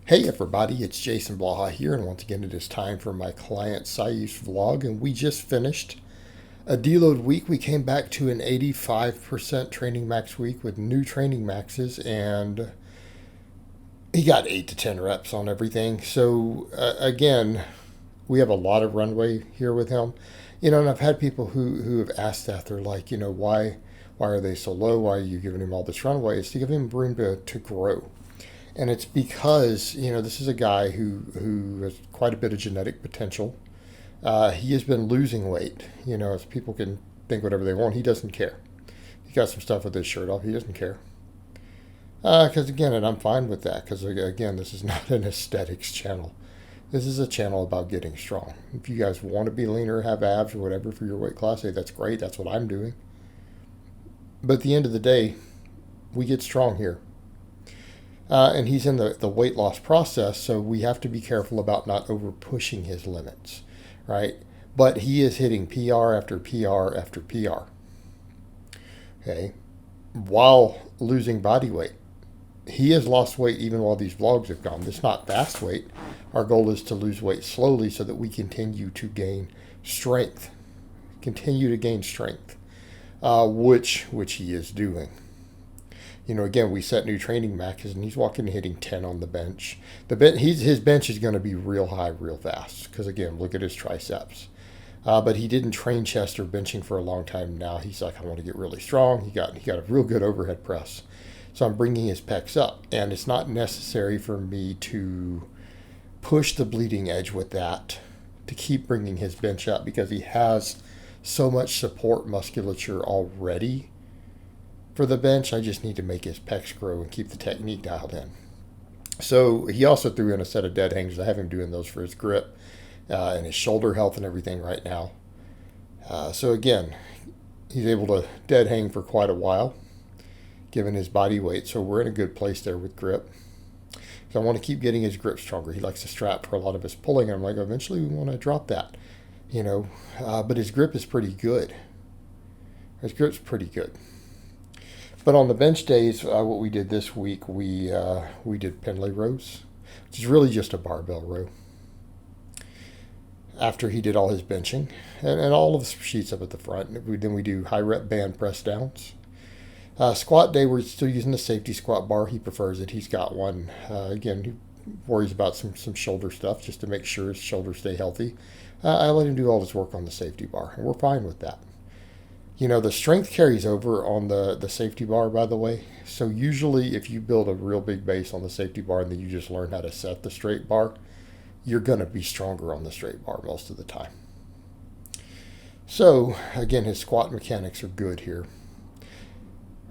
Hey everybody, it's Jason Blaha here, and once again it is time for my client Saif's vlog, and we just finished a deload week. We came back to an 85% training max week with new training maxes, and he got 8 to 10 reps on everything. So again, we have a lot of runway here with him. And I've had people who have asked that. They're like, why are they so low? Why are you giving him all this runway? It's to give him room to grow. And it's because, this is a guy who has quite a bit of genetic potential. He has been losing weight. As people can think whatever they want, he doesn't care. He got some stuff with his shirt off. He doesn't care. Because again, and I'm fine with that. Because again, this is not an aesthetics channel. This is a channel about getting strong. If you guys want to be leaner, have abs or whatever for your weight class, hey, that's great. That's what I'm doing. But at the end of the day, we get strong here. And he's in the weight loss process, so we have to be careful about not over pushing his limits, right? But he is hitting PR after PR after PR, okay, while losing body weight. He has lost weight even while these vlogs have gone. It's not fast weight. Our goal is to lose weight slowly so that we continue to gain strength, which he is doing. Again, we set new training maxes, and he's walking and hitting 10 on the bench. His bench is going to be real high, real fast, because again, look at his triceps. But he didn't train chest or benching for a long time now. He's like, I want to get really strong. He got a real good overhead press. So I'm bringing his pecs up, and it's not necessary for me to push the bleeding edge with that to keep bringing his bench up, because he has so much support musculature already. For the bench, I just need to make his pecs grow and keep the technique dialed in. So he also threw in a set of dead hangs. I have him doing those for his grip and his shoulder health and everything right now. So again, he's able to dead hang for quite a while, given his body weight. So we're in a good place there with grip. So I want to keep getting his grip stronger. He likes to strap for a lot of his pulling. And I'm like, eventually we want to drop that, but his grip is pretty good. His grip's pretty good. But on the bench days, what we did this week, we did Pendlay rows, which is really just a barbell row. After he did all his benching, and all of the sheets up at the front, then we do high rep band press downs. Squat day, we're still using the safety squat bar. He prefers it. He's got one. Again, he worries about some shoulder stuff just to make sure his shoulders stay healthy. I let him do all his work on the safety bar, and we're fine with that. The strength carries over on the safety bar, by the way. So usually if you build a real big base on the safety bar and then you just learn how to set the straight bar, you're going to be stronger on the straight bar most of the time. So again, his squat mechanics are good here.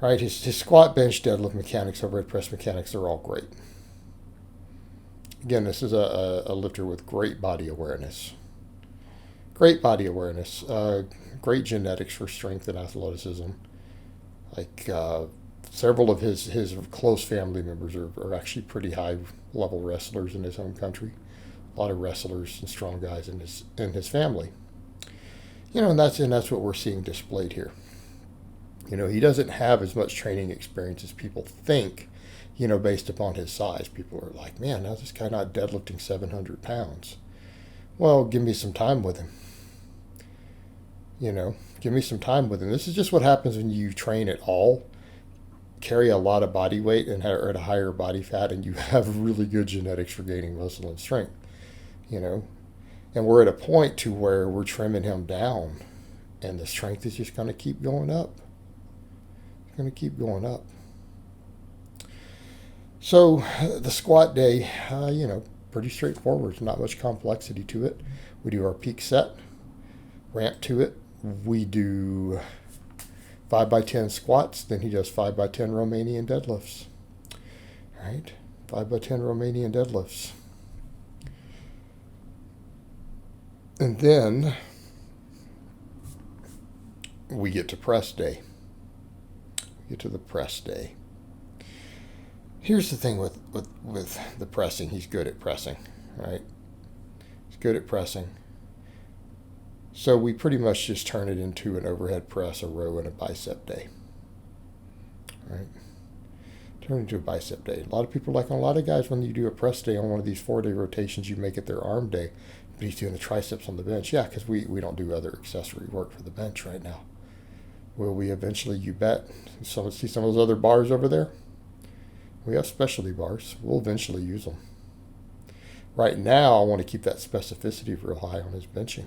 Right, his squat, bench, deadlift mechanics, overhead press mechanics are all great. Again, this is a lifter with great body awareness. Great genetics for strength and athleticism. Like several of his close family members are actually pretty high level wrestlers in his home country. A lot of wrestlers and strong guys in his family. And that's what we're seeing displayed here. He doesn't have as much training experience as people think. Based upon his size, people are like, man, how's this guy not deadlifting 700 pounds? Well, give me some time with him. Give me some time with him. This is just what happens when you train at all, carry a lot of body weight, and are at a higher body fat, and you have really good genetics for gaining muscle and strength. And we're at a point to where we're trimming him down, and the strength is just going to keep going up. It's going to keep going up. So the squat day, pretty straightforward. There's not much complexity to it. We do our peak set, ramp to it. We do 5x10 squats, then he does 5x10 Romanian deadlifts. All right, 5x10 Romanian deadlifts. And then we get to press day. We get to the press day. Here's the thing with the pressing. He's good at pressing, right? He's good at pressing. So we pretty much just turn it into an overhead press, a row, and a bicep day. Right? Turn into a bicep day. A lot of people like, a lot of guys, when you do a press day on one of these 4-day rotations, you make it their arm day. But he's doing the triceps on the bench. Yeah, because we don't do other accessory work for the bench right now. Will we eventually? You bet. See some of those other bars over there? We have specialty bars. We'll eventually use them. Right now, I want to keep that specificity real high on his benching.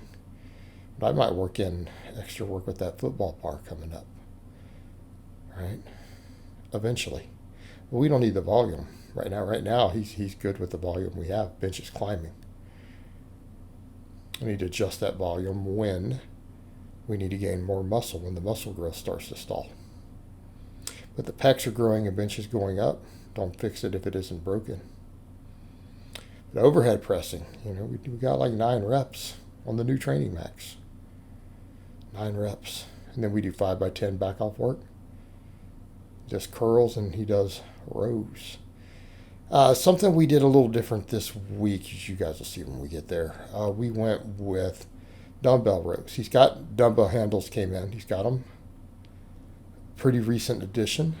But I might work in extra work with that football bar coming up. Right? Eventually. But we don't need the volume right now. Right now, he's good with the volume we have. Bench is climbing. I need to adjust that volume when we need to gain more muscle, when the muscle growth starts to stall. But the pecs are growing and bench is going up. Don't fix it if it isn't broken. But overhead pressing, we got like 9 reps on the new training max. 9 reps. And then we do 5x10 back off work. Just curls, and he does rows. Something we did a little different this week, as you guys will see when we get there. We went with dumbbell rows. He's got dumbbell handles came in. He's got them. Pretty recent addition.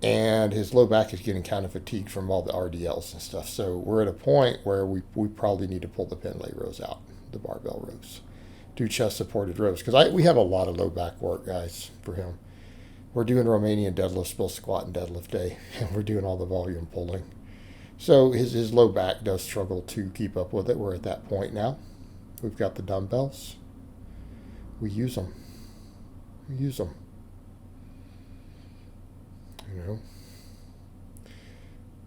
And his low back is getting kind of fatigued from all the RDLs and stuff. So we're at a point where we probably need to pull the pin lay rows out, the barbell rows. Do chest supported rows. Because we have a lot of low back work, guys, for him. We're doing Romanian deadlift, both squat and deadlift day, and we're doing all the volume pulling. So his low back does struggle to keep up with it. We're at that point now. We've got the dumbbells. We use them.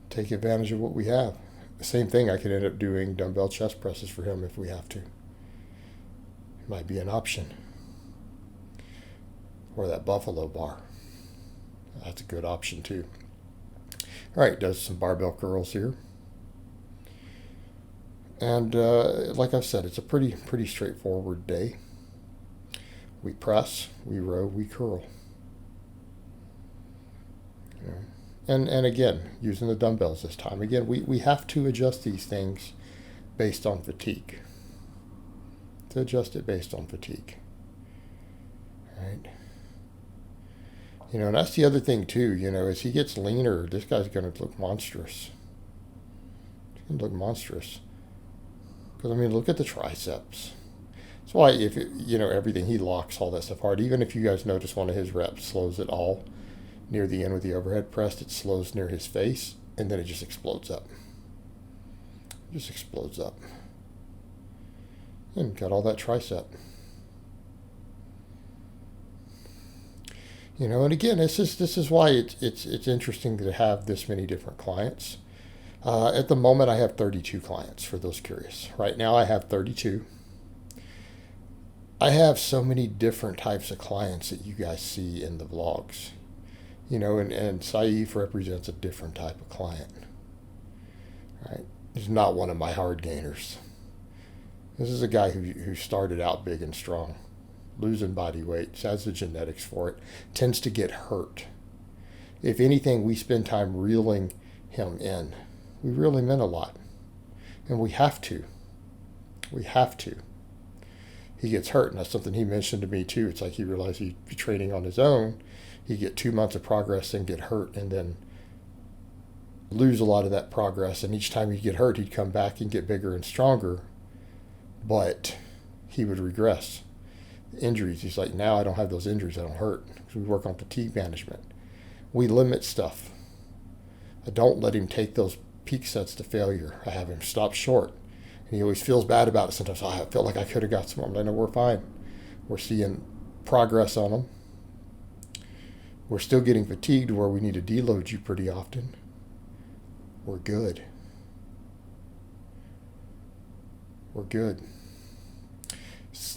Take advantage of what we have. The same thing, I could end up doing dumbbell chest presses for him if we have to. It might be an option. Or that buffalo bar. That's a good option too. All right, does some barbell curls here. And like I've said, it's a pretty straightforward day. We press, we row, we curl. And again, using the dumbbells this time. Again, we have to adjust these things based on fatigue. To adjust it based on fatigue. Right? And that's the other thing too, as he gets leaner, this guy's going to look monstrous. He's going to look monstrous. Because, look at the triceps. That's why if, everything, he locks all that stuff hard. Even if you guys notice one of his reps slows it all near the end with the overhead press, it slows near his face, and then it just explodes up. And got all that tricep. And again, this is why it's interesting to have this many different clients. At the moment, I have 32 clients, for those curious. Right now, I have 32. I have so many different types of clients that you guys see in the vlogs. And Saif represents a different type of client. Right? He's not one of my hard gainers. This is a guy who started out big and strong, losing body weight, has the genetics for it, tends to get hurt. If anything, we spend time reeling him in. We reel him in a lot. And we have to. He gets hurt, and that's something he mentioned to me too. It's like he realized he'd be training on his own. He'd get 2 months of progress and get hurt, and then lose a lot of that progress. And each time he'd get hurt, he'd come back and get bigger and stronger. But he would regress. Injuries, he's like, now I don't have those injuries, I don't hurt. Because we work on fatigue management. We limit stuff. I don't let him take those peak sets to failure. I have him stop short. And he always feels bad about it sometimes. I feel like I could have got some more. I know we're fine. We're seeing progress on them. We're still getting fatigued where we need to deload you pretty often. We're good.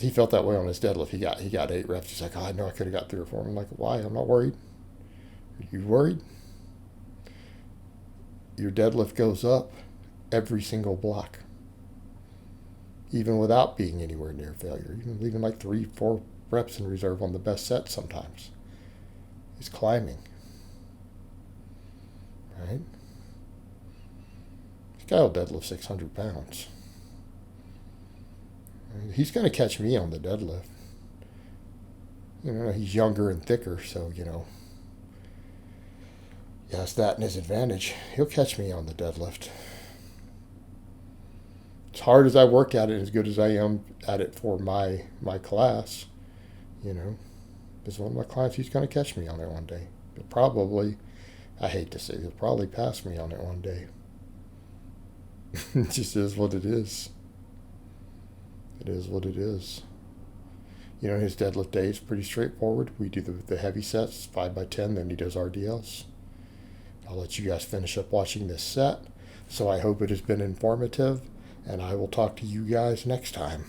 He felt that way on his deadlift. He got 8 reps. He's like, I know I could have got 3 or 4. I'm like, why? I'm not worried. Are you worried? Your deadlift goes up every single block, even without being anywhere near failure. Even leaving like 3, 4 reps in reserve on the best set sometimes. He's climbing. Right? This guy will deadlift 600 pounds. He's going to catch me on the deadlift. He's younger and thicker, so, Yes, that and his advantage. He'll catch me on the deadlift. As hard as I work at it, as good as I am at it for my class, you know, as one of my clients, he's going to catch me on it one day. He'll probably, I hate to say, he'll probably pass me on it one day. It just is what it is. It is what it is. You know, his deadlift day is pretty straightforward. We do the heavy sets, 5x10, then he does RDLs. I'll let you guys finish up watching this set. So I hope it has been informative, and I will talk to you guys next time.